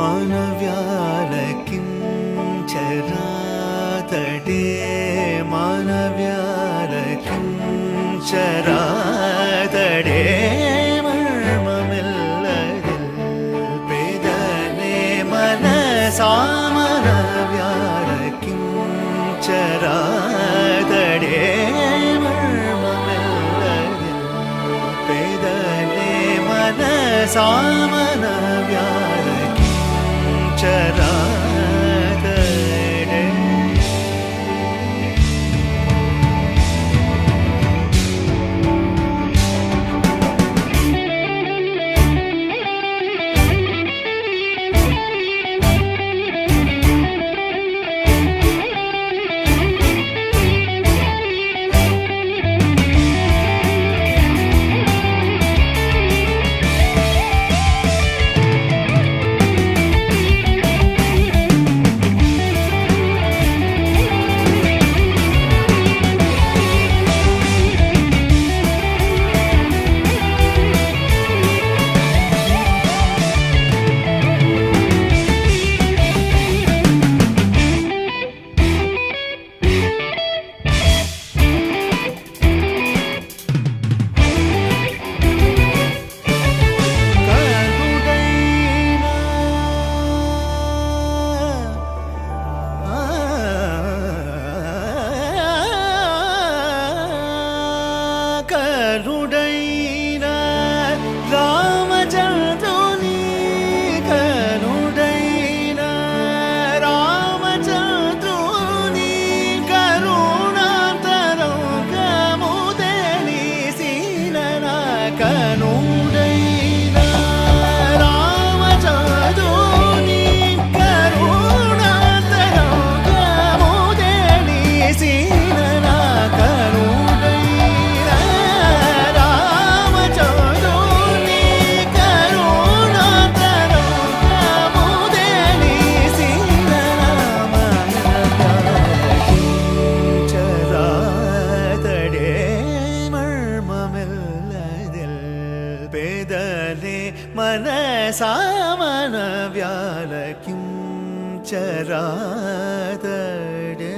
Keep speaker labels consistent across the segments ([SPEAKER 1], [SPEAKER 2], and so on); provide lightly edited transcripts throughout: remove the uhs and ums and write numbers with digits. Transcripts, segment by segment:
[SPEAKER 1] മാനവ്യാലക്കിഞ്ചരാതടേ മാനവ്യാലക്കിഞ്ചരാതടേ മർമ്മമില്ലതിൽ പേദനേ മനസാമനവ്യാലക്കിഞ്ചരാതടേ മർമ്മമില്ലതിൽ പേദനേ മനസാമനവ്യാലക്കിഞ്ചരാതടേ కరుడైన రామచంద్రుని కరుడైన రామచంద్రుని కరుణాంతరంగము తెలిసిన కనుడైన రామచంద్రుని కరుణాంతరంగము తెలిసిన മനസാമനവ്യാലക്കിഞ്ചരാതടേ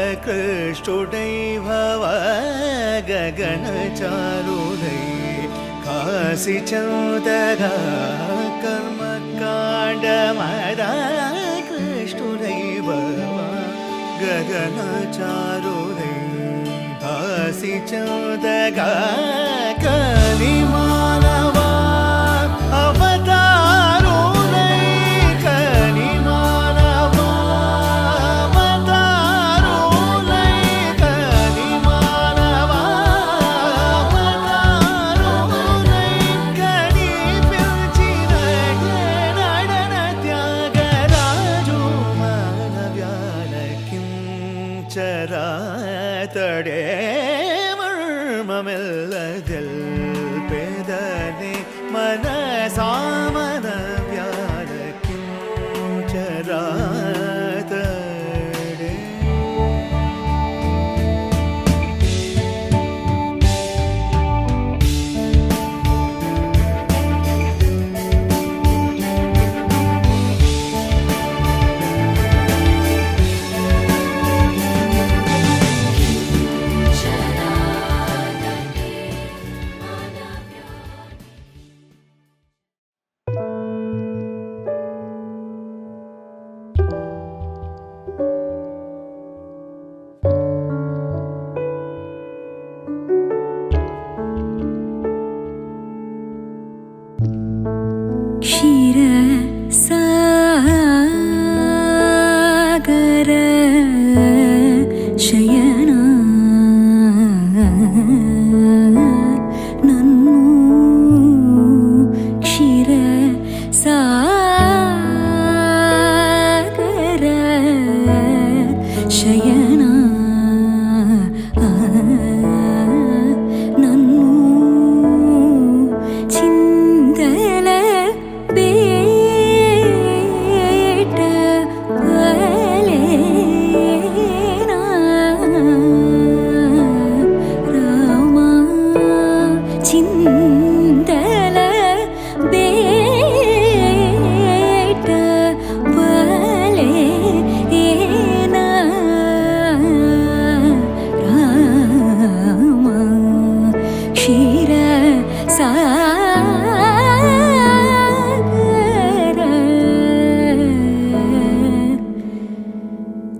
[SPEAKER 1] कर्मकाण्डमदकृष्टुडै भव गगनचारुदै काशीचन्दगा कर्मकाण्डमदकृष्टुडै भव गगनचारुदै काशीचन्दगा कलिमानवा अवतारुदै कलिमानवा ചരാതടേ മർമ്മമില്ലതിൽ പേദനേ മനസാമനവ്യാലക്കിഞ്ചരാതടേ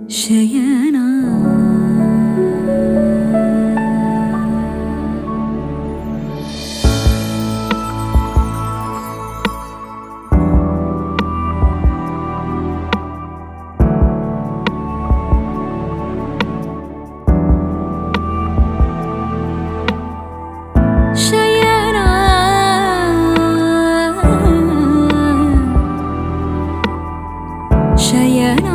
[SPEAKER 2] ശയന ശയന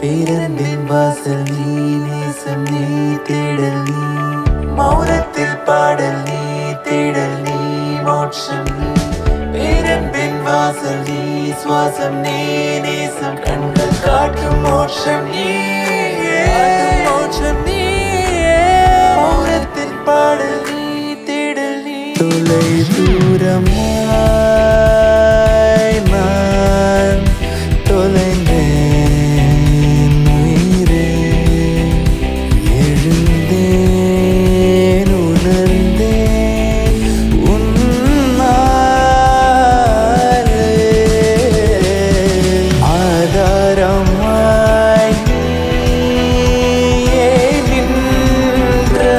[SPEAKER 2] പേരൻപിൻ വാസൽ നീ നേസം നീ തേടൽ നീ മൗനത്തിൽ പാടൽ നീ തേടൽ നീ മോക്ഷം നീ പേരൻപിൻ വാസൽ നീ ശ്വാസം നീ നേസം കണ്ണുകൾ കാട്ടും മോക്ഷം നീ മോക്ഷം നീ മൗനത്തിൽ പാടൽ നീ തേടൽ നീ
[SPEAKER 1] தொலை தூரமாய் நான் தொலைந்தேன் உயிரே எழுந்தேன் உணர்ந்தேன் உன்னாலே ஆதாரமாய் நீயே நின்றாயடி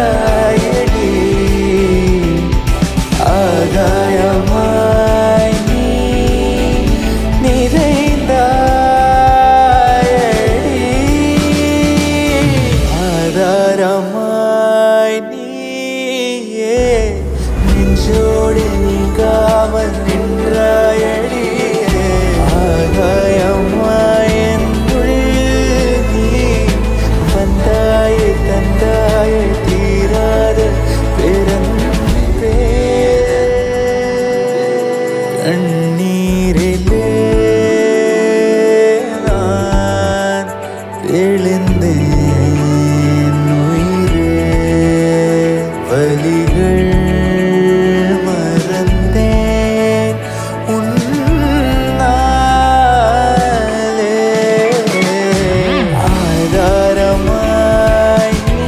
[SPEAKER 1] ஆகாயமாய் நீ நிறைந்தாயடி ஆதாரமாய் நீயே நெஞ்சோடு நீங்காமல் நின்றாயடி ஆகாயமாய் என்னுள் நீ வந்தாயே தந்தாயே தீராத பெருந்தே கண்ணீரிலே நான் எழுந்தேன் உயிரே வலிகள் மறந்தேன் உன்னாலே ஆதாரமாய் நீ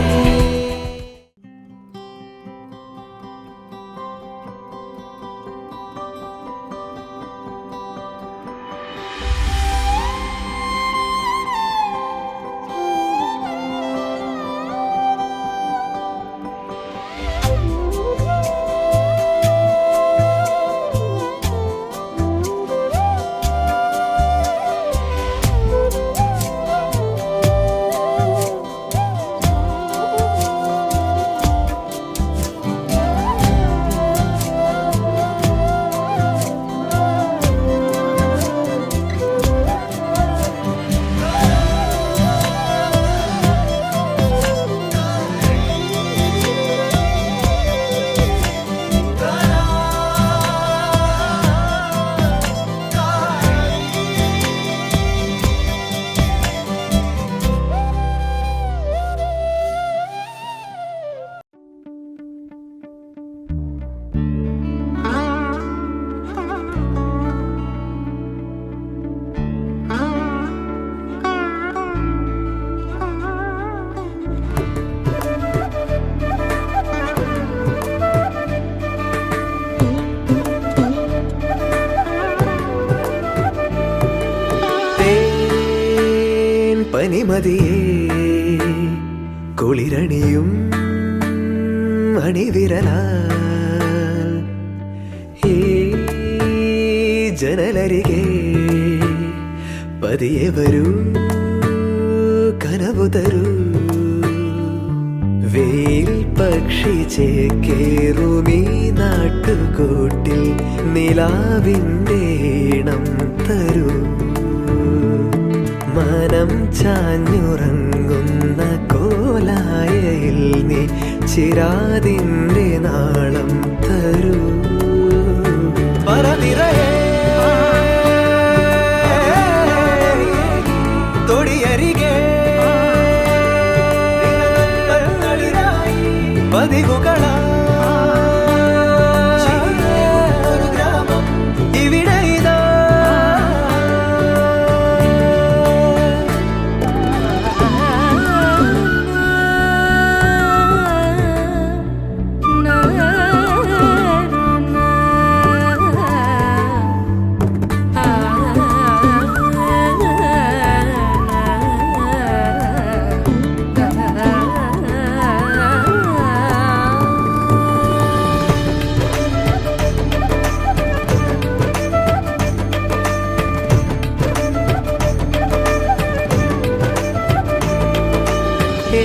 [SPEAKER 1] പനിമതിയേ കുളിരണിയും അണിവിരലാൽ ഈ ജനലരികെ പതിയെ വരൂ കനവു തരൂ വെയിൽ പക്ഷി ചേക്കേറുമീ നാട്ടുകൂട്ടിൽ നിലാവിൻ്റെ ഈണം തരൂ മനം ചാഞ്ഞുറങ്ങുന്ന കോലായയിൽ നീ ചിരാതിൻ്റെ നാളം തരൂ പറനിറയെ തൊടിയരികെ പതിവുകളാ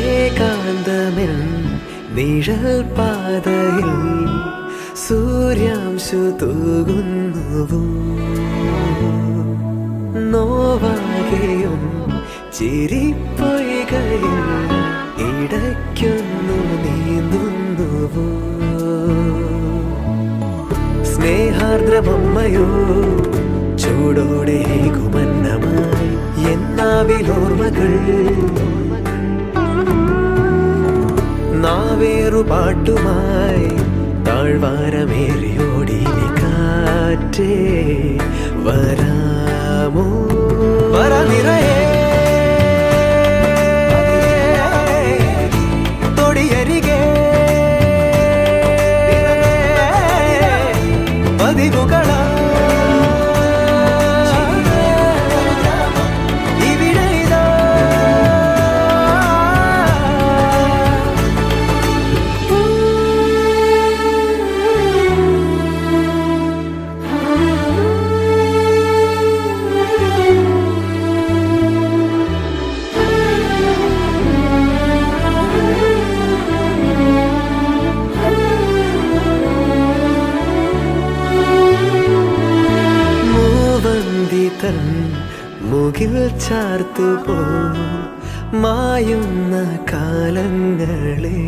[SPEAKER 1] ഏകാന്തമെൻ നിഴൽ പാതയിൽ സൂര്യാംശു തൂകുന്നുവോ നോവാകെയും ചിരിപ്പൊയ്കയിൽ ഇടയ്ക്കൊന്നു നീന്തുന്നുവോ സ്നേഹാർദ്രമമ്മയോ ചൂടോടെ കുമന്നമായി എന്നാവിലോർമ്മകൾ നാവേറു പാട്ടുമായി താഴ്വാരമേറിയോടി കാറ്റേ വരാമോ വര നിറയെ തൊടിയരികെ പതിവുകള തൻ മുകിൽ ചാർത്തുപോ മായുന്ന കാലങ്ങളെ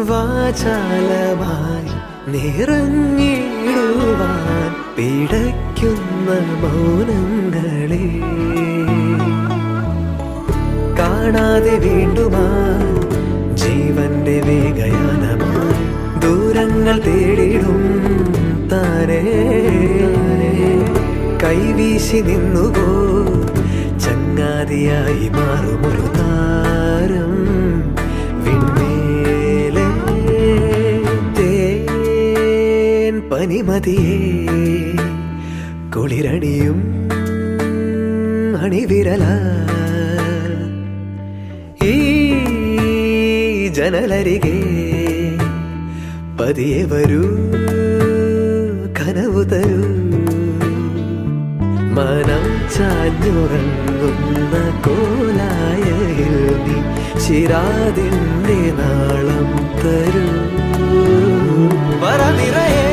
[SPEAKER 1] വാചാലമായി നിറഞ്ഞിടുവാൻ പിടയ്ക്കുന്ന മൗനങ്ങളെ കാണാതെ വീണ്ടുമാ ജീവന്റെ വേഗയാനമായി ദൂരങ്ങൾ തേടിടും താരേ കൈവീശി നിന്നുപോ ചങ്ങാതിയായി മാറുമൊരു താരം വിണ്മേലെ തേൻ പനിമതിയേ കുളിരണിയും അണിവിരല ഈ ജനലരികെ പതിയെ വരൂ കനവു തരൂ മനം ചാഞ്ഞുറങ്ങുന്ന കോലായയിൽ നീ ചിരാതിന്റെ നാളം തരൂ വര നിറയെ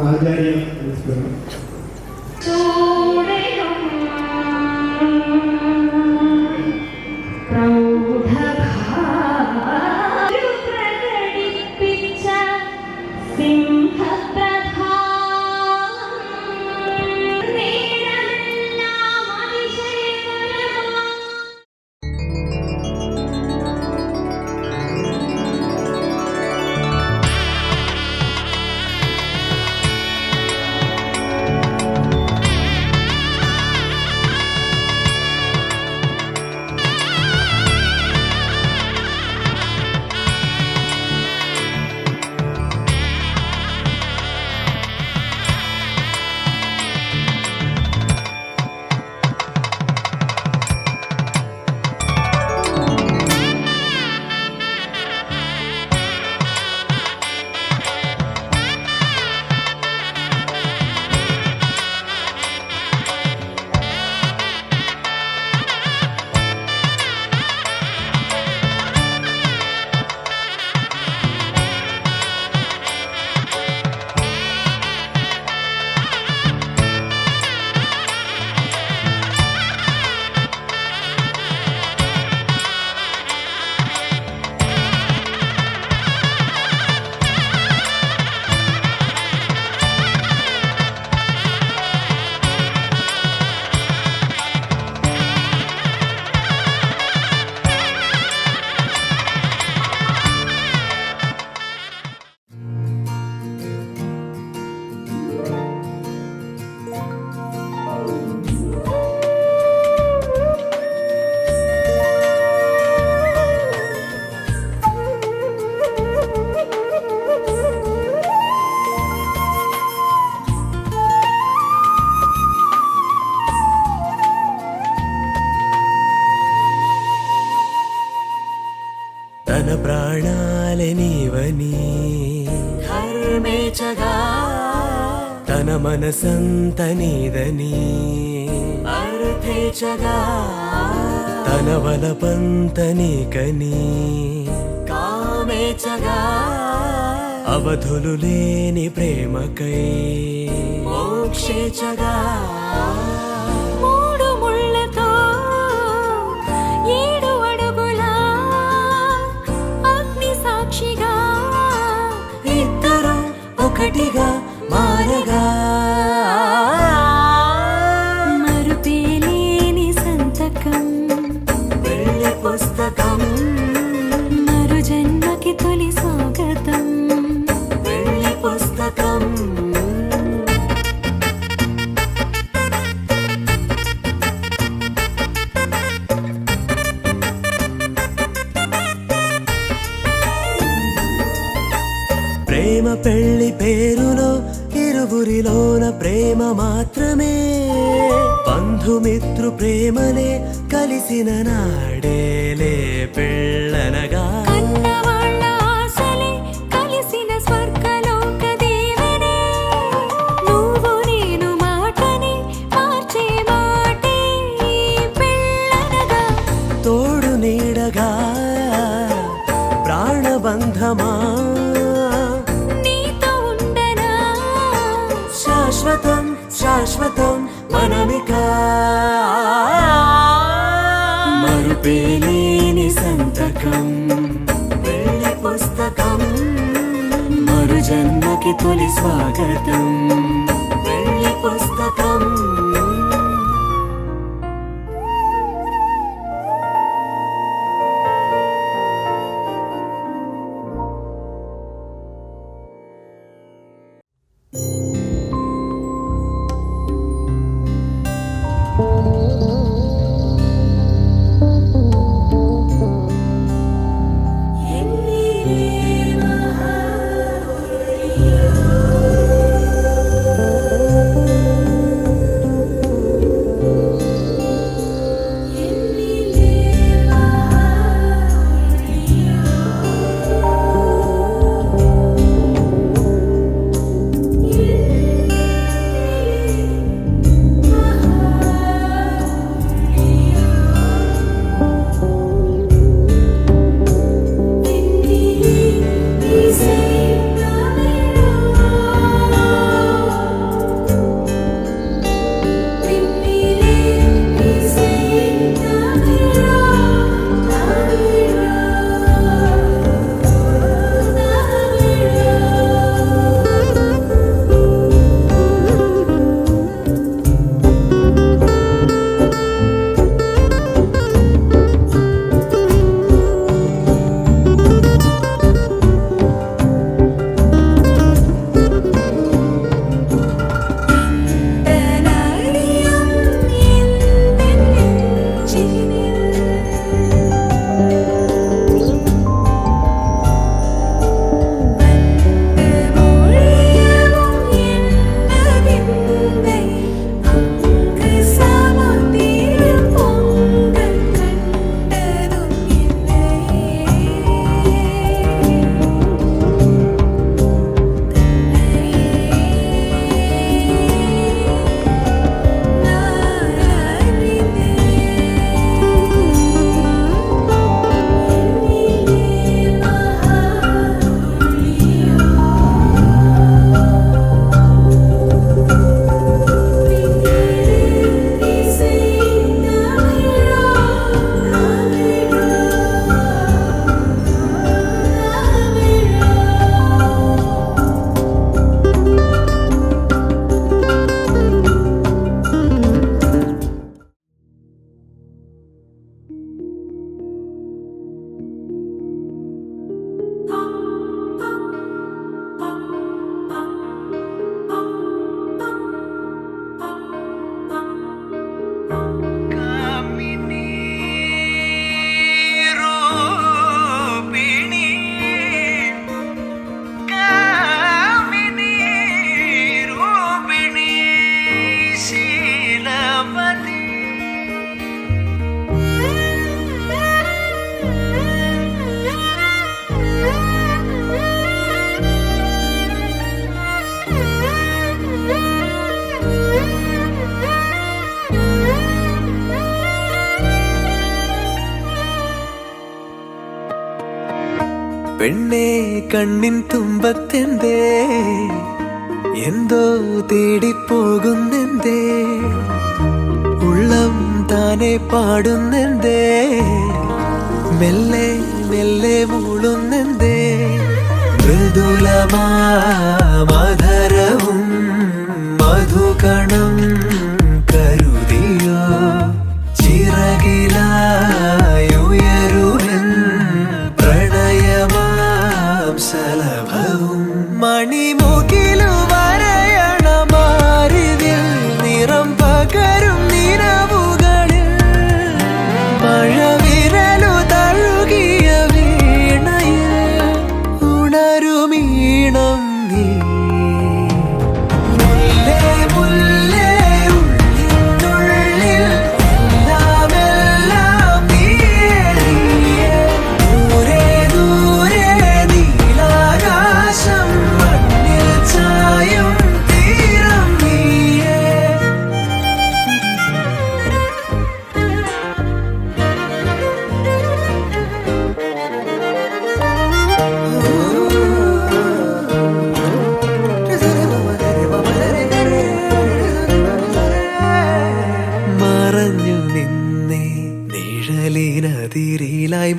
[SPEAKER 3] ആചാര്യ അനുസ്മരണം.
[SPEAKER 1] తన ప్రాణాలనివని హర్మేచగా తన మనసంత నీదని అర్థేచగా తన వలపంత నీకని కామేచగా అవధులు లేని ప్రేమకై మోక్షేచగా ఒకటిగా మారగా
[SPEAKER 4] మరుపేలేని సంతకం
[SPEAKER 1] వెళ్ళి పుస్తకం
[SPEAKER 4] మరు జన్మకి తొలి స్వాగతం
[SPEAKER 1] వెళ్ళి పుస్తకం ప్రేమ పెళ్లి పేరులో ఇరువురిలోన ప్రేమ మాత్రమే బంధుమిత్రు ప్రేమలే కలిసిన నాడేలే పెళ్ళనగా
[SPEAKER 4] కన్నవాళ్ళ ఆశలే కలిసిన స్వర్గలోక దీవెనే నువ్వు నేను మాటని మార్చే మాటే పెళ్ళనగా
[SPEAKER 1] తోడు నీడగా ప్రాణబంధమా శాశ్వతం శాశ్వతం మనమిక మరుపేలేని సంతకం వెళ్ళి పుస్తకం మరు జన్మకి తొలి స్వాగతం వెళ్ళి పుస్తకం
[SPEAKER 2] പെണ്ണെ കണ്ണിൻ തുമ്പത്തെന്തേ എന്തോ തേടിപ്പോകുന്നെന്തേ ഉള്ളം താനെ പാടുന്നെന്തേ മെല്ലെ മെല്ലെ മൂളുന്നെന്തേ മൃദുലമാധരവും മധുകണം കരുതിയോ ചിറകിലായുയരുവൻ പ്രണയമാം സലഭവും മണിമുകിലു വരയണമാരിതിൽ നിറം പകരും നിലവുകളിൽ മഴവിരലു തഴുകിയ വീണയിൽ ഉണരുമീണം നീ മുല്ലേ മുല്ലേ ഉള്ളിനുള്ളിൽ എല്ലാമെല്ലാം നീയേ നീയേ ദൂരെ ദൂരെ നീലാകാശം മണ്ണിൽ ചായും തീരം നീയേ മറഞ്ഞു നിന്നെ നിഴലിനതിരിലായി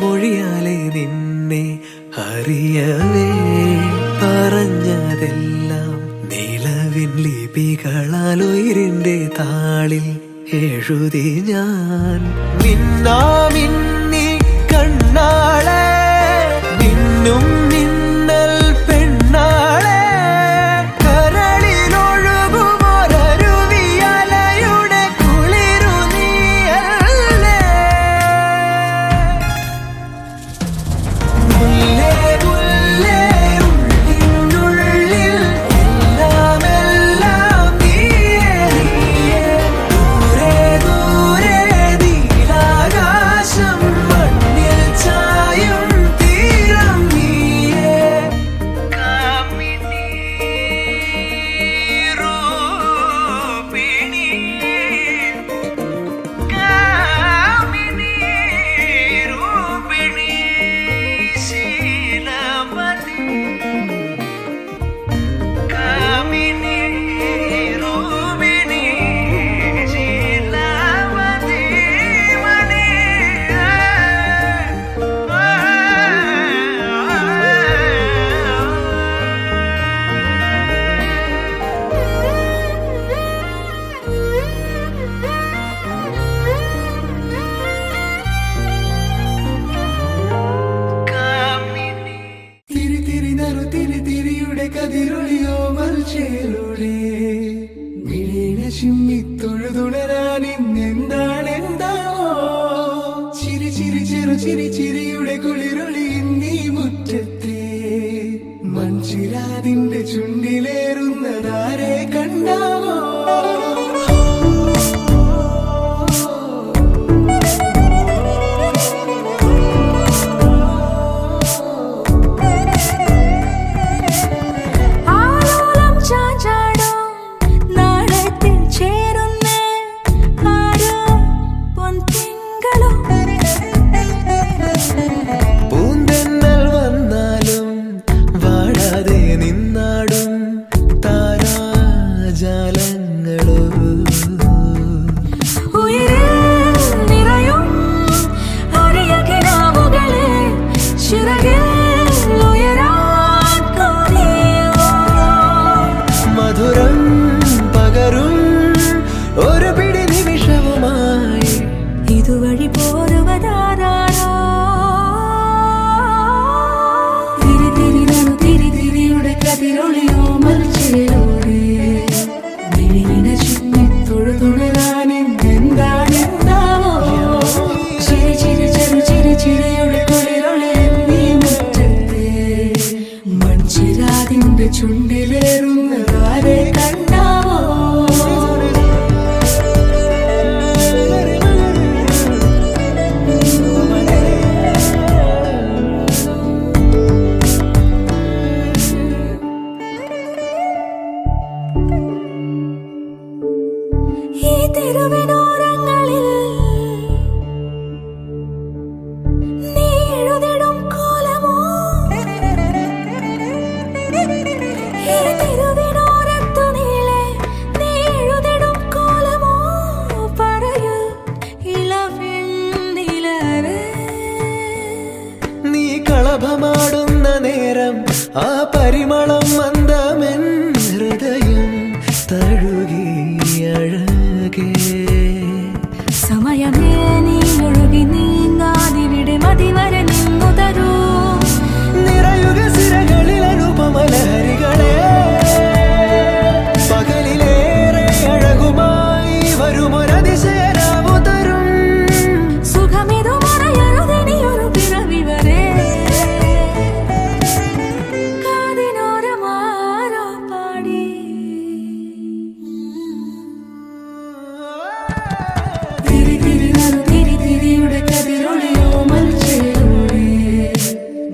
[SPEAKER 2] മൊഴിയാലെ നിന്നെ അറിയവേ പറഞ്ഞതെല്ലാം നിലവിൻ ലിപികളാൽ ഉയിരിന്റെ താളിൽ എഴുതി ഞാൻ മിന്നാമിന്നി കണ്ണാളെ മിന്നും മിന്നൽ പെണ്ണാളെ കരളിലൊഴുകുമൊരരുവിയലയുടെ കുളിരു നീയല്ലേ മുല്ലേ മുല്ലേ ഉള്ളിനുള്ളിൽ എല്ലാമെല്ലാം നീയേ നീയേ ദൂരെ ദൂരെ നീലാകാശം മണ്ണിൽ ചായും തീരം നീയേ കാമിനി രൂപിണി കാമിനി രൂപിണി ശീലമതി കാമിനി രൂപിണി ശീലമതി മണി തിരി തിരി നറു തിരി തിരിയുടെ കതിരൊളിയോ മൽച്ചേലൂടെ മിഴീണ ചിമ്മി തൊഴുതുണരാൻ ഇന്നെന്താണെന്താവോ ചിരി ചിരി ചെറു ചിരി ചിരിയുടെ കുളിരൊളി നീ മുറ്റത്തെ മൺചിരാതിന്റെ ചുണ്ടിലേറുന്നതാരെ കണ്ടാവോ
[SPEAKER 4] ആലോലം ചാഞ്ചാടും നാളത്തിൽ ചേരുന്നേ ആരോ പൊൻതിങ്കളും
[SPEAKER 2] പൂന്തെന്നൽ വന്നാലും വാടാതെ നിന്നാടും താരാജാലങ്ങളോ
[SPEAKER 4] ഉയരിൽ നിറയും അരിയ കിനാവുകളെ ചിറകിൽ ഉയരാൻ തോന്നിയോ
[SPEAKER 2] മധുരം പകരും ഒരു പിടി നിമിഷവുമായി
[SPEAKER 4] ഇതുവഴി പോരുവതാരോ തിരി തിരി നറു തിരി തിരിയുടെ കതിരൊളിയോ മൽച്ചേലൂടെ മിഴിയിണ ചിമ്മി തൊഴുതുണരാൻ ഇന്നെന്താണെന്താവോ ചിരി ചിരി ചെറു ചിരി ചിരിയുടെ കുളിരൊളി നീ മുറ്റത്തെ മൺചിരാതിന്റെ ചുണ്ടിലേറുന്നതാരെ കണ്ടാവോ
[SPEAKER 2] മലരെ ആ പരിമളം മന്ദമെൻ ഹൃദയം തഴുകി അഴകേ.
[SPEAKER 4] സമയമേ നീ ഒഴുകി നീങ്ങാതിവിടെ മതിവരെ നിന്നു തരൂ.
[SPEAKER 2] നിറയുക സിരകളിൽ അനുപമലഹരികളെ, പകലിലേറെ അഴകുമായി വരുമൊരതിശയരാവു തരും.
[SPEAKER 4] സുഖമിതു മറയരുതിനിയൊരു പിറവി വരെ. കാതിനോരമാരോ പാടി തിരി തിരി നറു തിരി തിരിയുടെ കതിരൊളിയോ മൽച്ചേലൂടെ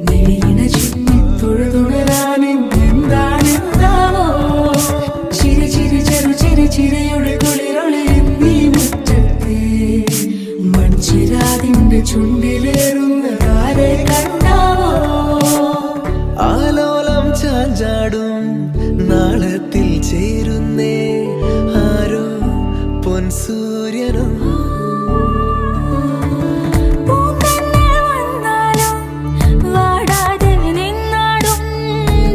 [SPEAKER 4] മിഴിയിണ ചുറ്റി തൊഴുതുണരാനെന്താണെന്താവോ. ചിരി ചിരി ചെറു ചിരി ചിരിയുടെ കുളിരൊളി നീ മുറ്റത്തെ മൺചിരാതിന്റെ ചുണ്ടിലേറുന്നതാരെ കണ്ടാവോ.
[SPEAKER 2] ആലോലം ചാഞ്ചാടും നാളത്തിൽ ചേരുന്നേ ആരോ പൊൻസൂര്യനും.
[SPEAKER 4] പൂന്തന്നെ വന്നാലും വാടാതെ നിന്നാടും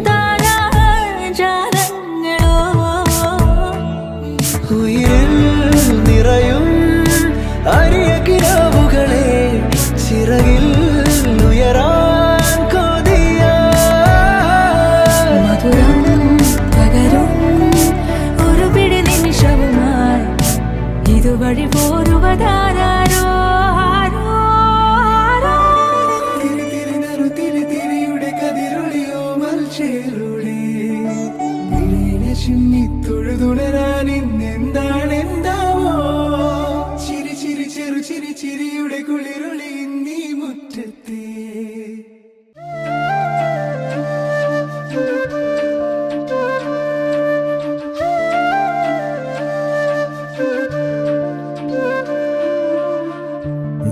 [SPEAKER 4] താരാജാലങ്ങളോ.
[SPEAKER 2] ഉയിരിൽ നിറയും അരിയ കിനാവുകളെ ചിറകിൽ ഉയരാൻ കൊതിയാ.
[SPEAKER 4] മധുരം പകരും ഒരു പിടി നിമിഷവുമായി ഇതുവഴി പോരുവതാരോ.
[SPEAKER 2] തിരി തിരി നറു തിരി തിരിയുടെ കതിരൊളിയോ മൽച്ചേലൂടെ മിഴിയിണ ചിമ്മി തൊഴുതുണരാൻ ഇന്നെന്താണെന്താവോ. ചിരി ചിരി ചെറു ചിരി ചിരിയുടെ കുളിരൊളി നീ മുറ്റത്തെ.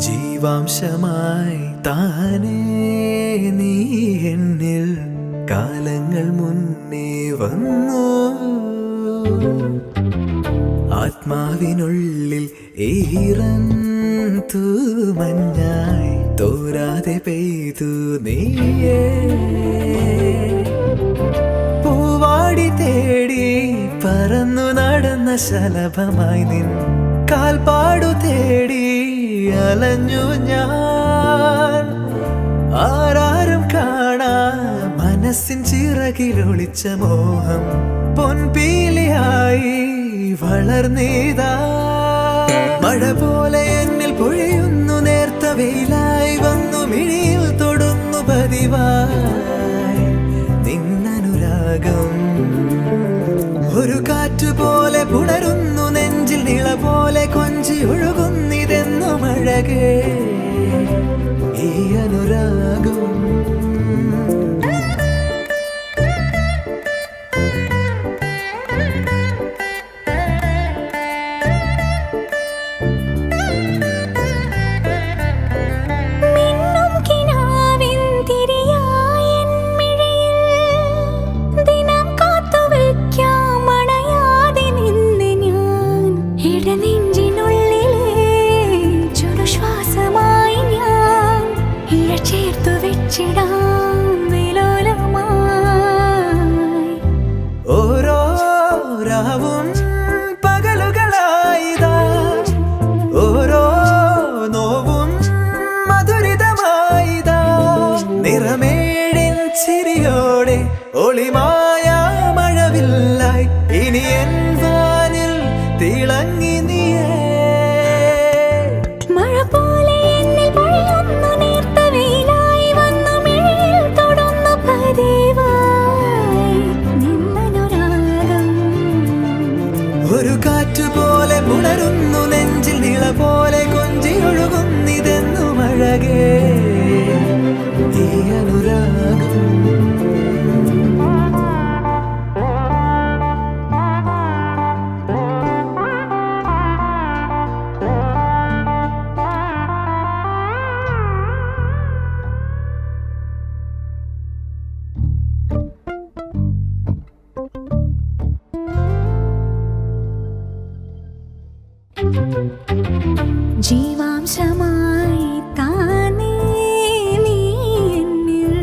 [SPEAKER 2] ജീവാംശമായി താനേ നീ എന്നിൽ കാലങ്ങൾ മുന്നേ വന്നു. ആത്മാവിനുള്ളിൽ ഈറൻ തൂമഞ്ഞായി തോരാതെ പെയ്തു നീയേ. പൂവാടി തേടി പറന്നു നടന്ന ശലഭമായി നിൻ കാൽപ്പാടു തേടി അലഞ്ഞു ഞാൻ. ആരാരും കാണാ മനസ്സിൻ ചിറകിലൊളിച്ച മോഹം പൊൻപീലിയായി വളർന്നീതാ. മഴ പോലെ എന്നിൽ പൊഴിയുന്നു നേർത്ത വെയിലായി വന്നു മിഴിയിൽ തൊടുന്നു പതിവായി നിന്നനുരാഗം. ഒരു കാറ്റുപോലെ പുണരുന്നു നെഞ്ചിൽ നിള പോലെ കൊഞ്ചി ഒഴുകുന്നിതെന്നു മഴകേ ഈ അനുരാഗം.
[SPEAKER 4] മിന്നും കിനാവിൻ തിരിയായെൻ മിഴിയിൽ ദിനം കാത്തുവയ്ക്കാം അണയാതെ നിന്ന് ഞാൻ. ഇടനെഞ്ചിനുള്ളിലെ ചുടുശ്വാസമായി ഞാൻ ഇഴചേർത്തു വെച്ചിടാം വിലോലമായി.
[SPEAKER 2] ഓരോ രാവും പകലുകളായിതാ, ഓരോ നോവും മധുരിതമായിതാ. നിറമേഴിൻ ചിരിയോടെ ഒളിമായ മഴവില്ലായി ഇനി എൻ വാനിൽ തിളങ്ങി നീയേ.
[SPEAKER 4] മഴ പോലെ എന്നിൽ പൊഴിയുന്നു നേർത്ത വെയിലായി വന്നു മിഴിയിൽ തൊടുന്നു പതിവായി നിന്നനുരാഗം.
[SPEAKER 2] ഒരു കാറ്റുപോലെ പുണരുന്നു നെഞ്ചിൽ നിള പോലെ കൊഞ്ചി ഒഴുകുന്നിതെന്നു മഴകേ ഈ അനുരാഗം.
[SPEAKER 4] ജീവാംശമായി താനേ നീ എന്നിൽ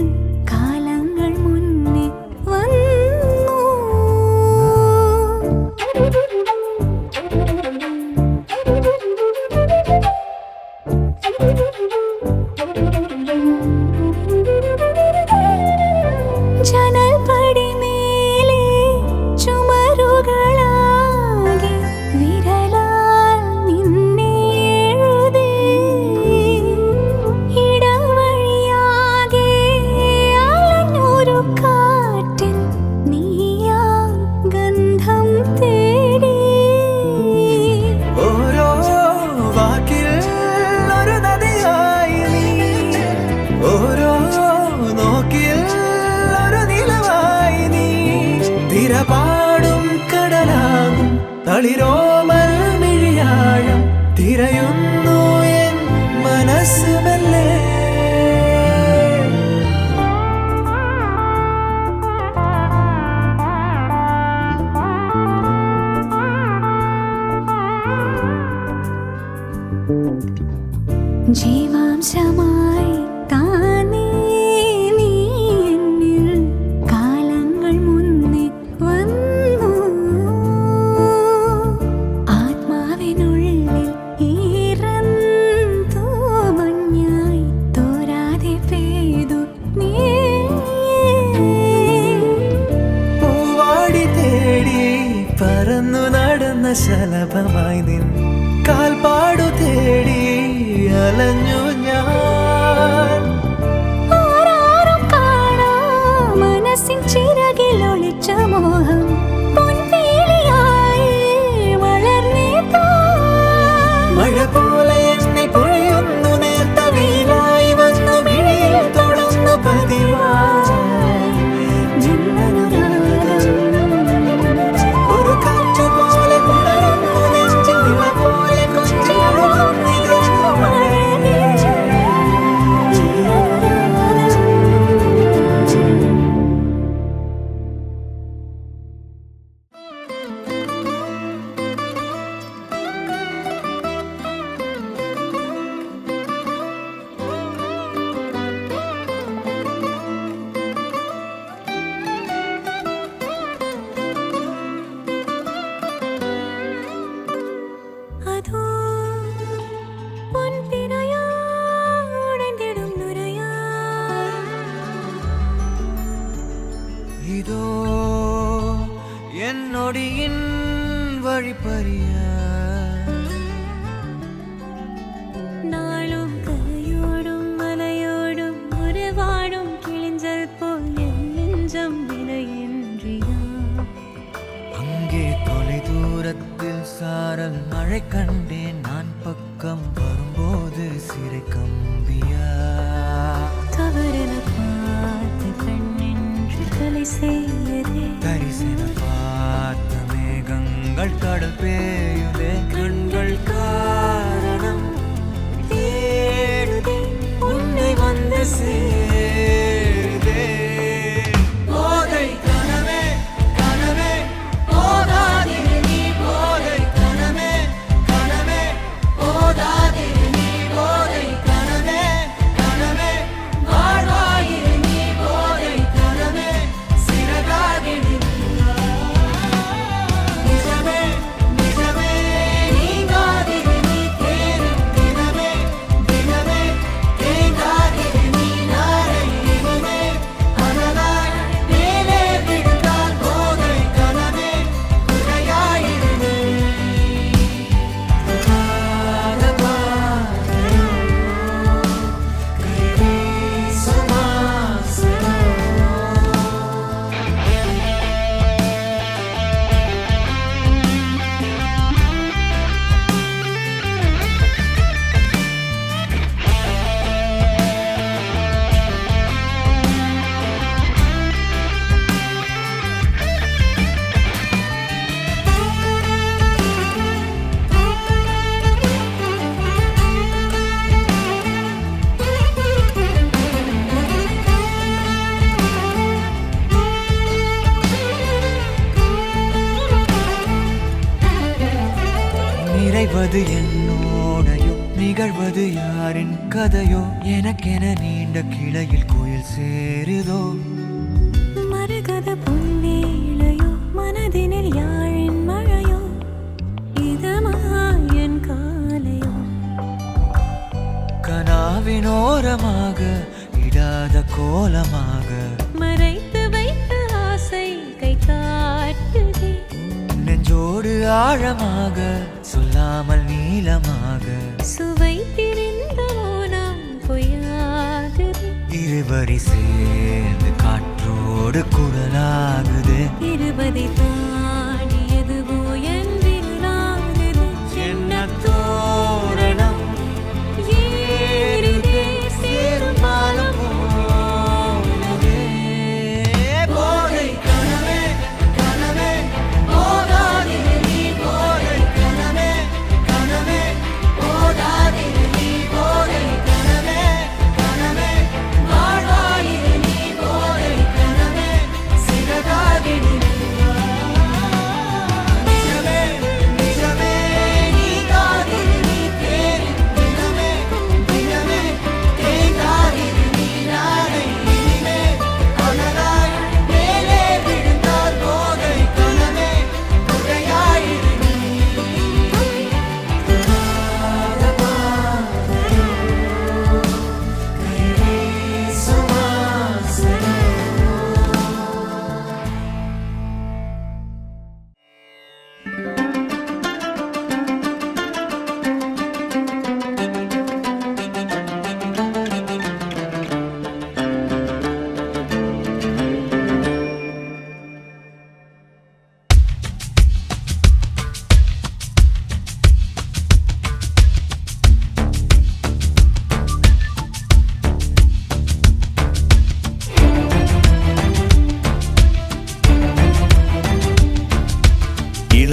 [SPEAKER 2] തളിരോമൽ മിഴിയാഴം തിരയുന്നു എൻ മനസ്സുമല്ലേ.
[SPEAKER 4] ജീവാംശമായി താനേ നീ എന്നിൽ കാലങ്ങൾ മുന്നേ വന്നു. ആത്മാവിനുള്ളിൽ ഈറന്തോ മഞ്ഞായി തോരാതെ പെയ്തു നീ.
[SPEAKER 2] പൂവാടി തേടി പറന്നു നടന്ന ശലഭമായി നിൻ കാൽപ്പാടു തേടി അലഞ്ഞു ഞാൻ.
[SPEAKER 4] ആരാരും കാണാ മനസ്സിൻ ചിറകിൽ ഒളിച്ച മോഹം പൊൻവേലിയായി വളർന്നേതാ.
[SPEAKER 2] മഴ പോലെ എന്നെ പൊഴിയുന്നു നേർത്ത വെയിലായി വന്നു മിഴിയിൽ തൊടുന്നു പതിവായി ഒരു കാറ്റു പോലെ പുണരുന്നു നെഞ്ചിൽ ഇവ പോലെ കൊഞ്ചിയൊഴുകുന്നിതോ
[SPEAKER 4] അതോ പൊൻപിരയോടെന്തിടും നുരയാ.
[SPEAKER 2] இதோ என்னொடியின் வழிப்பறிய
[SPEAKER 4] നാളും കരയോടും മലയോടും ഒരുപാടും കിളിഞ്ചൽ പോൽ എൻ നെഞ്ചം വിലയിன்றியா.
[SPEAKER 2] அங்கே தொலை தூரத்தில் சாரல் மழை கண்டேன் நான் பக்கம் வரும்போது சிறை கம்பியா.
[SPEAKER 4] தவறென பார்த்து கண்ணென்று கலை செய்யதே.
[SPEAKER 2] தரிசன பார்த்த மேகங்கள் கடல் பேயுதே. கண்கள் காரணம் தேடுதே உன்னை வந்து சேருதே. போதை கனவே கனவே போதாதிரு நீ போதை கனவே கனவே போதாதிரு நீ போதை கனவே கனவே வாழ்வாயிரு நீ போதை கனவே சிறகாகிடு நிஜமே நிஜமே நீங்காதிரு நீ தேடும் தினமே தினமே தேங்காதிரு நீ நாளை இனிமே மனதாய் மேலே விழுந்தால் போதை கனவே குறையாயிரு நீ. நிறைவது என்னோடையோ நிகழ்வது யாரின் கதையோ எனக்கென நீண்ட கிளையில் கோயில் சேருதோ.
[SPEAKER 4] மரகத பொன்வேளையோ மனதினில் யாழின் மழையோ இதமாயன் காலையோ.
[SPEAKER 2] கனாவினோரமாக இடாத கோலமாக
[SPEAKER 4] மறைத்து வைத்த ஆசை கை காட்டுதே.
[SPEAKER 2] நெஞ்சோடு ஆழமாக சொல்லாமல் நீளமாக
[SPEAKER 4] சுவை திரிந்த மோனம் பொய்யாகுது.
[SPEAKER 2] இருவரி சேர்ந்து காற்றோடு குரலாகுது.
[SPEAKER 4] இருபதை தாண்டியதுவோ என் விரலாகுது.
[SPEAKER 2] என்ன தோரணம்
[SPEAKER 4] ஏறுதே சேரும் பாலம்
[SPEAKER 2] போனதே. போதை கனவே கனவே போதாதிரு நீ போதை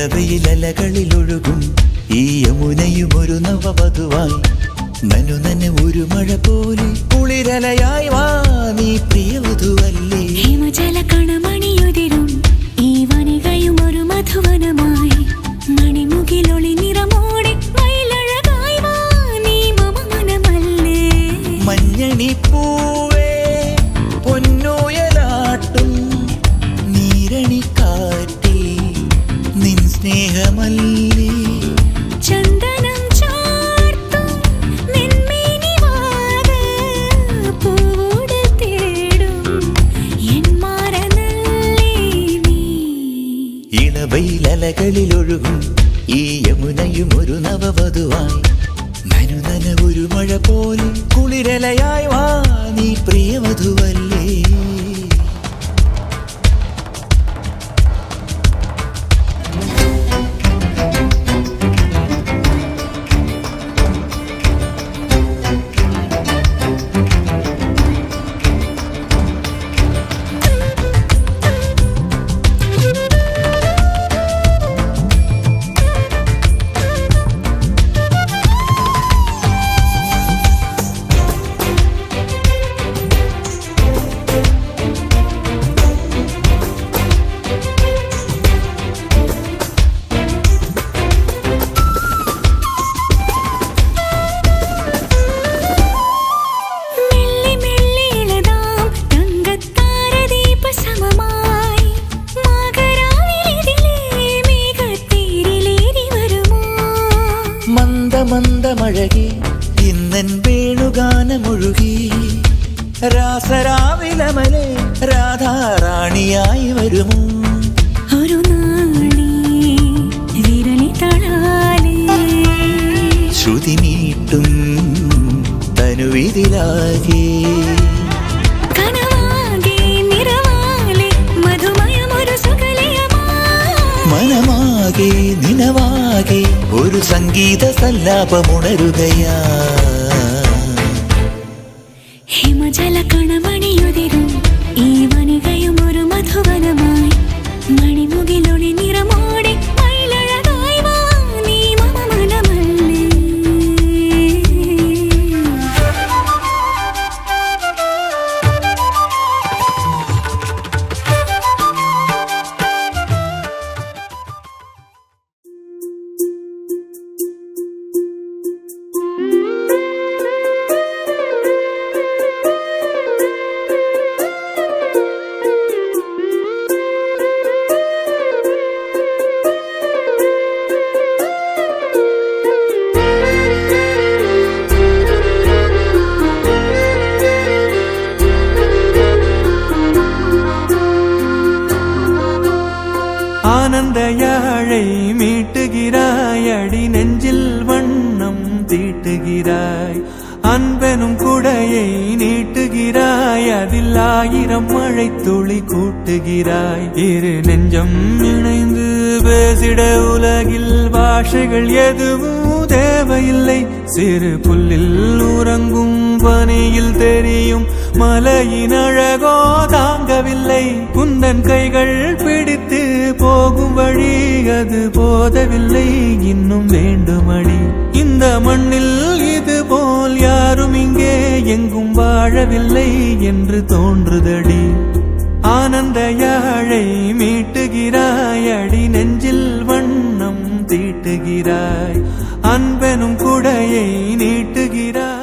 [SPEAKER 2] ഇളവയിലലകളിലൊഴുകും ഈ യമുനയും ഒരു നവവധുവായി നനു നന ഒരു മഴ പോലെ കുളിരലയായി വാ നീ പ്രിയവധുവല്ലേ.
[SPEAKER 4] ഹിമജല കണമണിയുതിരും ഈ വനികയും ഒരു മധുവനമായി മണിമുകിലൊളി നിറമോടെ മയിലഴകായി വാ നീ മമ മനമല്ലേ.
[SPEAKER 2] മഞ്ഞണി പൂവേ പൊന്നോയലാട്ടും നീരണിക്കാറ്റേ നിൻ സ്നേഹമല്ലേ.
[SPEAKER 4] ചന്ദനം ചാർത്തും നിന്മേനിവാക പൂവോട് തേടും എൻ മാറനല്ലേ നീ.
[SPEAKER 2] ഇളവയിലലകളിലൊഴുകും ഈ യമുനയും ഒരു നവവധുവായി നനു നന ഒരു മഴ പോലെ കുളിരലയായി വാ നീ പ്രിയവധുവല്ലേ. മന്ദമഴകി ഇന്നൻ വേണുഗാനമൊഴുകി രാസരാവിലമലെ രാധാറാണിയായി വരുമോ.
[SPEAKER 4] ഒരു നാളി വിരലി തളാലേ
[SPEAKER 2] ശ്രുതി നീട്ടും തനുവിതിലാകെ
[SPEAKER 4] കനവാകെ നിറവാലെ മധുമയമൊരു സുഖലയമായി
[SPEAKER 2] മനമാകെ നിനവാകെ ഒരു സംഗീത സല്ലാപമുണരുകയാ.
[SPEAKER 4] ഹിമജല കണമണിയുതിരും ഈ വനികയും ഒരു മധുവനമായി മണിമുകിലൊളി നിറമോടെ മയിലഴകായി വാ നീ മമ മനമല്ലേ.
[SPEAKER 1] ஆனந்தயாழை மீட்டுகிறாய் அடி நெஞ்சில் வண்ணம் தீட்டுகிறாய் அன்பெனும் குடையை நீட்டுகிறாய் அதில் 1000 மழை துளி கூட்டுகிறாய். இரு நெஞ்சம் இணைந்து பேசிட உலகில் பாஷைகள் எதுவும் தேவையில்லை. சிறு புல்லில் உறங்கும் பனியில் தெரியும் மலையின் அழகோ தாங்கவில்லை. குந்தன் கைகள் பிடித்து போகும் வழி அது போதவில்லை இன்னும் வேண்டுமடி. இந்த மண்ணில் இது போல் யாரும் இங்கே எங்கும் வாழவில்லை என்று தோன்றுதடி. ஆனந்த யாழை மீட்டுகிறாய் அடி நெஞ்சில் வண்ணம் தீட்டுகிறாய் அன்பெனும் குடையை நீட்டுகிறாய்.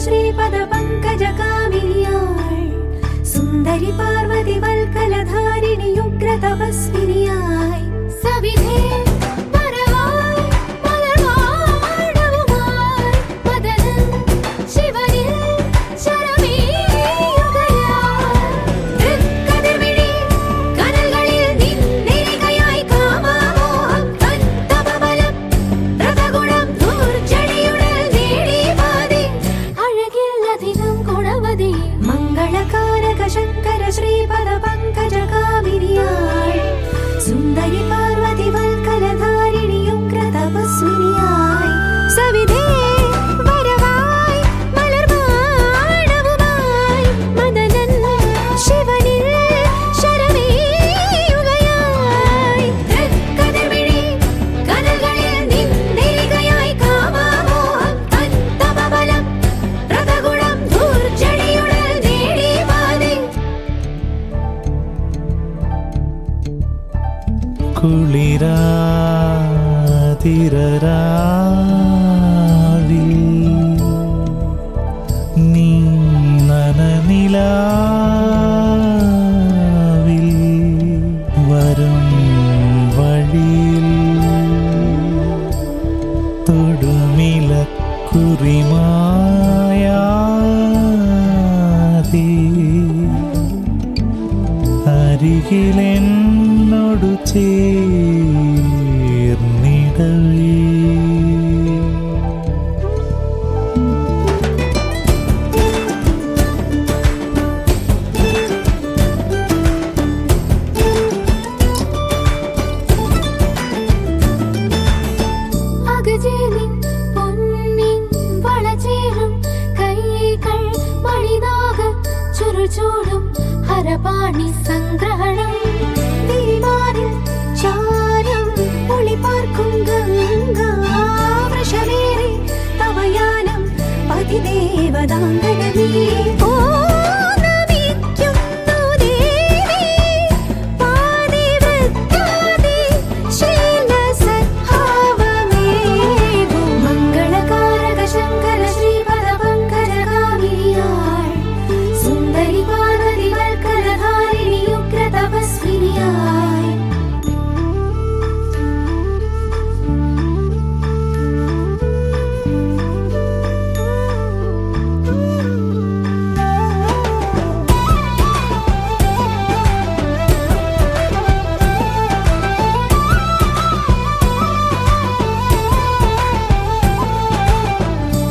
[SPEAKER 4] ശ്രീപദ പങ്കജകാമിനിയായി സുന്ദരി പാർവതി വൽക്കലധാരിണി ഉഗ്ര തപസ്വിനിയായി സവിധേ പരവായി മലർവാടവുമായി മദനൻ ശിവനിൽ ശരമേയുകയായി. തൃക്കതിർമിഴി കനൽകളിൽ നിന്നെരികയായി കാമമോഹം തൻ തപബലം രഥഗുണം ദുർജടിയുടൽ നേടി പാതി അഴകിൽ അധികം
[SPEAKER 1] കുളിരാതിരരാവിൽ നീ നനനിലാവിൽ വരും വഴിയിൽ തൊടുമിലക്കുറിമായാതെ അരികിലെന്നോടു ചേർന്നിടവേ.
[SPEAKER 4] അകജേലിൻ പൊന്നിൻ വളചേരും കൈകൾ മണിനാഗ ചുരുചൂടും ഹരപാണി സംഗ്രഹണം തിരിമാറിൽ ചാരം ഒളിപാർക്കും ഗംഗാ വൃഷമേറി തവയാനം പതിദേവതാംഗണമേ. ഓ നമിക്കുന്നു ദേവി പാതിവൃത്താദി ശീലസദ്ഭാവമേകു മംഗളകാരക ശങ്കര ശ്രീപദപങ്കജകാമിനിയാൾ സുന്ദരി പാർവതി വൽക്കലധാരിണി ഉഗ്ര തപസ്വിനിയായി.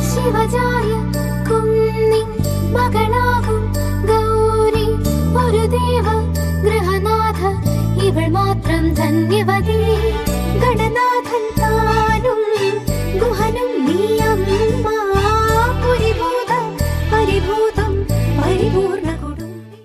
[SPEAKER 4] ശിവജായ കുന്നിൻ മകളാകും ഗൗരി ഒരു ദേവ ഗൃഹനാഥ ഇവൾ മാത്രം ധന്യവതി. ഗണനാഥൻ താനും ഗുഹനും നീയമ്മ പുരിഭൂത പരിഭൂതം പരിപൂർണ കുടുംബി.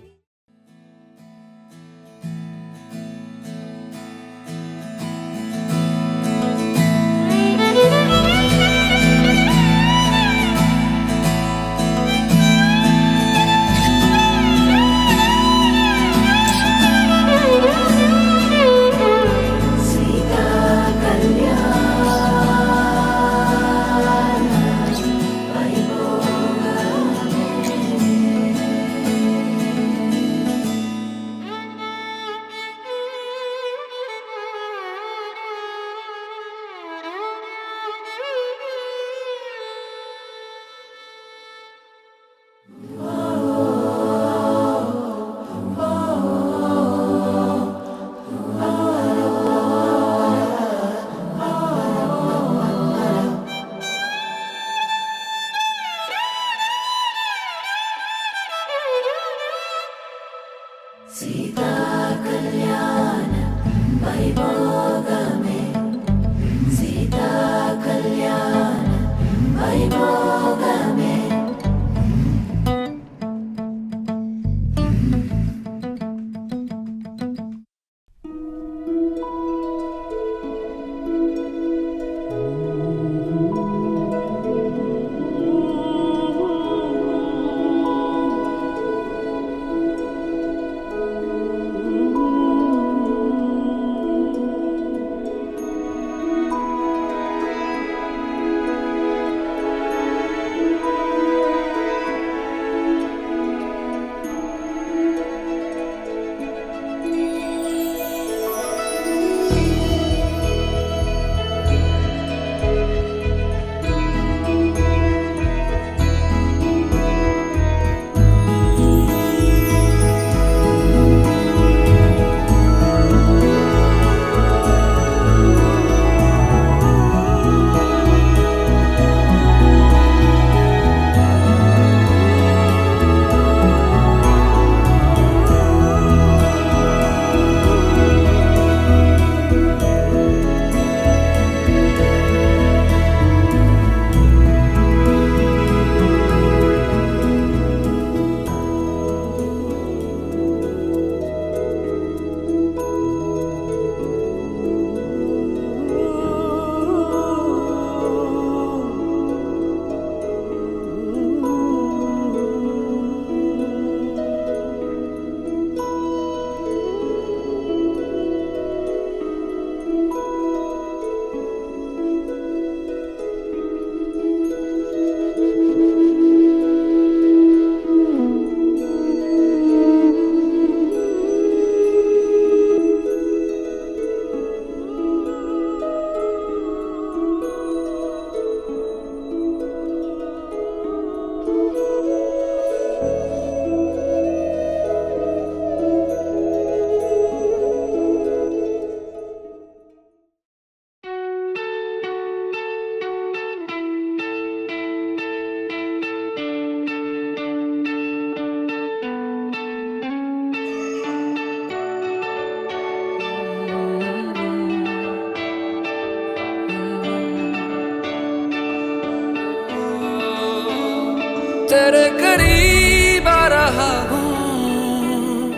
[SPEAKER 3] तेरे करीब आ रहा हूँ,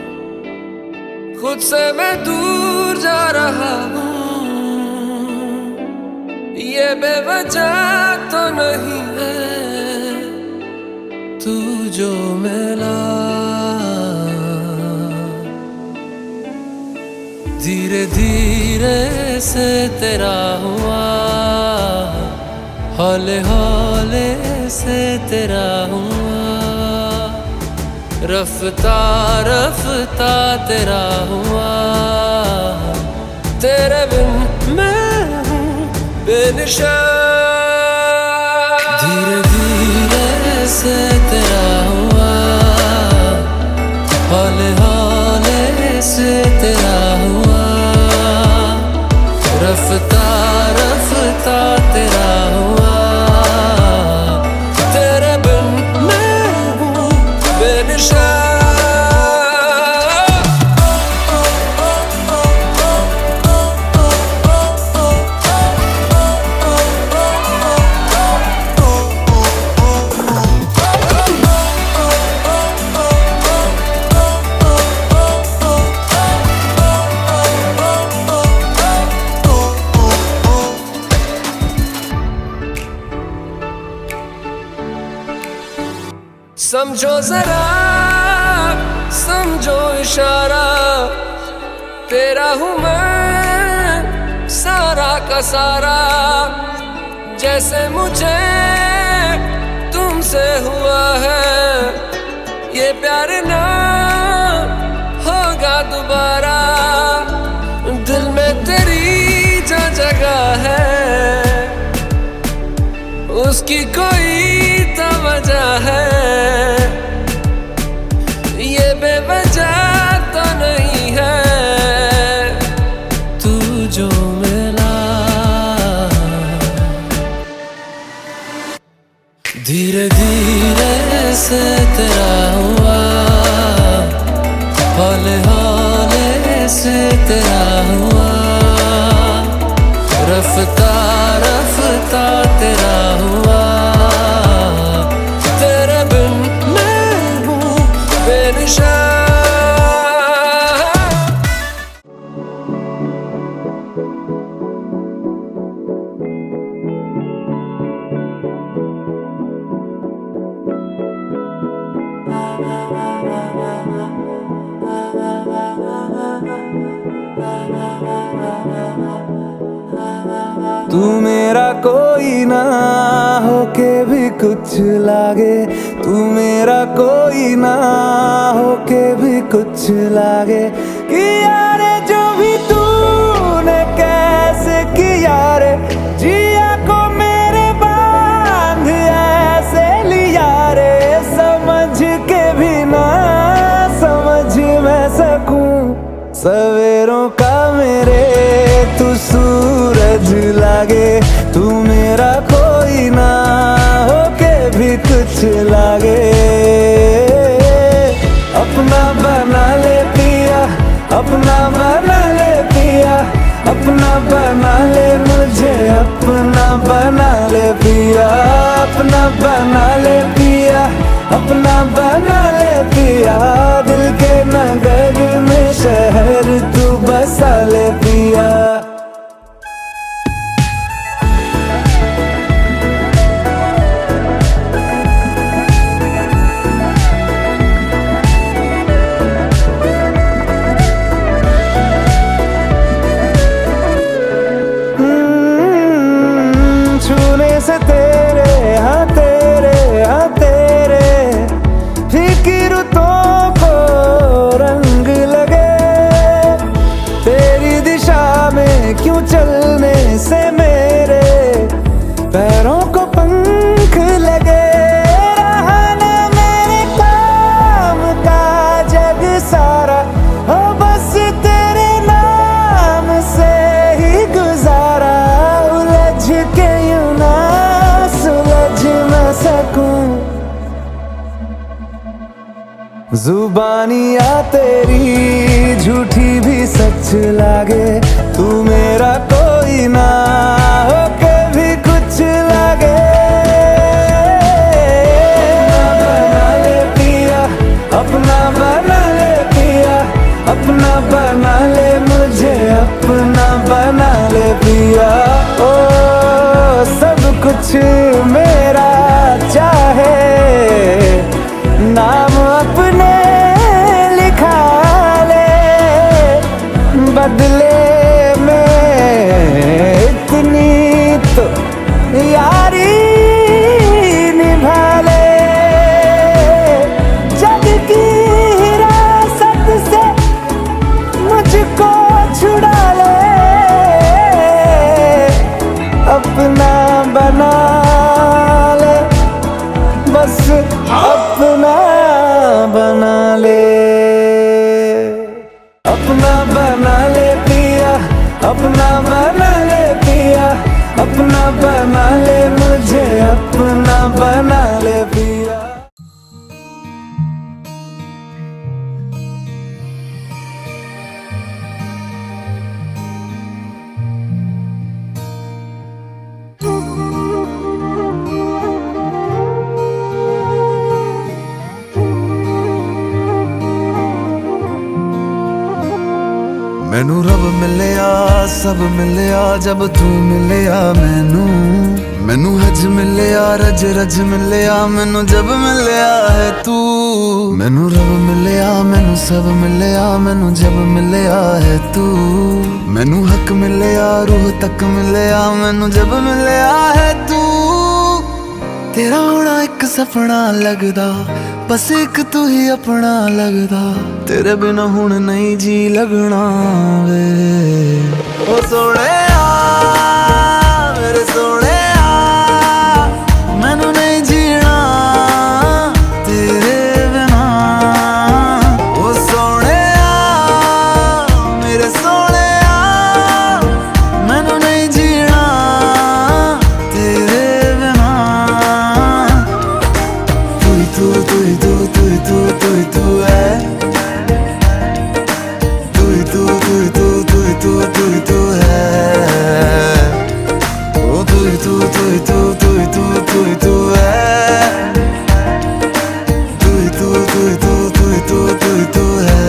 [SPEAKER 3] खुद से मैं दूर जा रहा हूँ। ये बेवजह तो नहीं है तू जो मिला, धीरे धीरे से तेरा हुआ, हौले हौले से तेरा हुआ, रफ्ता रफ्ता तेरा हुआ। तेरे बिन मैं हूँ बेनिशान, धीरे धीरे से तेरा हुआ, हौले हौले से तेरा हुआ, रफ्ता रफ्ता तेरा हुआ। तेरे बिन मैं हूँ बेनिशान। समझो जरा समझो इशारा, तेरा हूँ मैं सारा का सारा। जैसे मुझे तुमसे हुआ है, ये प्यार ना होगा दोबारा। दिल में तेरी जो जगह है, उसकी कोई तो वजह है। ये बेवजह तो नहीं है तू जो मिला, धीरे धीरे से तेरा हुआ, हौले हौले से तेरा हुआ, रफ्ता रफ्ता तेरा हुआ। तेरे बिन मैं हूँ बेनिशान।
[SPEAKER 2] तू मेरा कोई ना होके भी कुछ लागे, तू मेरा कोई ना होके भी कुछ लागे। किया रे जो भी तूने कैसे किया रे, जिया को मेरे बांध ऐसे लिया रे। समझ के भी ना समझ मैं सकूं, सवेरों का मेरे तू सूरज लागे। तू मेरा कोई ना होके भी कुछ लागे। अपना बना ले पिया, अपना बना ले पिया, अपना बना ले मुझे, अपना बना ले पिया, अपना बना ले पिया, अपना बना ले पिया। दिल के नगर में शहर तू बसा ले पिया। छूने से तेरे हाँ तेरे हाँ तेरे फीकी रुतों को रंग लगे। तेरी दिशा में क्यों चलने से मेरे पैरों को पंख लगे। रहा ना मेरे काम का जग सारा, हो बस तेरे नाम से ही गुजारा। उलझ के यूं ना सुलझ न सकूं, जुबानियाँ तेरी झूठी भी सच लागे। तू मेरा कोई ना होके भी कुछ लागे। मेरा चाहे नाम अपने लिखा ले, बदले में इतनी तो यारी निभा ले। जग की हिरासत से मुझको छुड़ा ले, अपना बना ले, बस अपना बना ले। अपना बना ले पिया, अपना बना ले पिया, अपना बना ले मुझे, अपना बना ले पिया।
[SPEAKER 5] मैनू रब मिलिया, सब मिलिया जब तू मिलिया मैनू। मैनू हज मिलिया, रज रज मिलिया मैनू जब मिलिया है तू। मैनू रब मिलिया, मैनू सब मिलिया मैनू जब मिलिया है तू। मैनू हक मिलिया, रूह तक मिलिया मैनू जब मिलिया है तू। तेरा होना एक सपना लगदा, बस एक तू ही अपना लगदा। तेरे बिना हुण नहीं जी लगना वे। ओ सोहणिया मेरे सोहणिया, मैनू नहीं जीना तेरे बिना। ओ सोहणिया मेरे सोहणिया, मैनू नहीं जीना तेरे बिना। तू ही तू, तू ही तू, तू ही तू, तू ही तू है। तू ही तू, तू ही तू, तू ही तू, तू ही तू है। ओ तू ही तू, तू ही तू, तू ही तू, तू ही तू है। तू ही तू, तू ही तू, तू ही तू, तू ही तू है।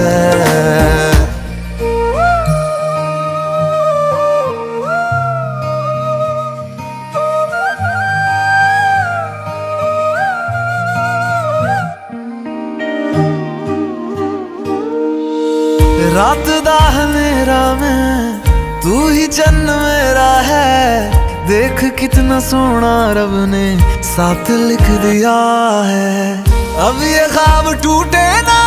[SPEAKER 5] रात दा मेरा मैं, तू ही चन्न मेरा है। देख कितना सोना रब ने साथ लिख दिया है। अब ये ख्वाब टूटे ना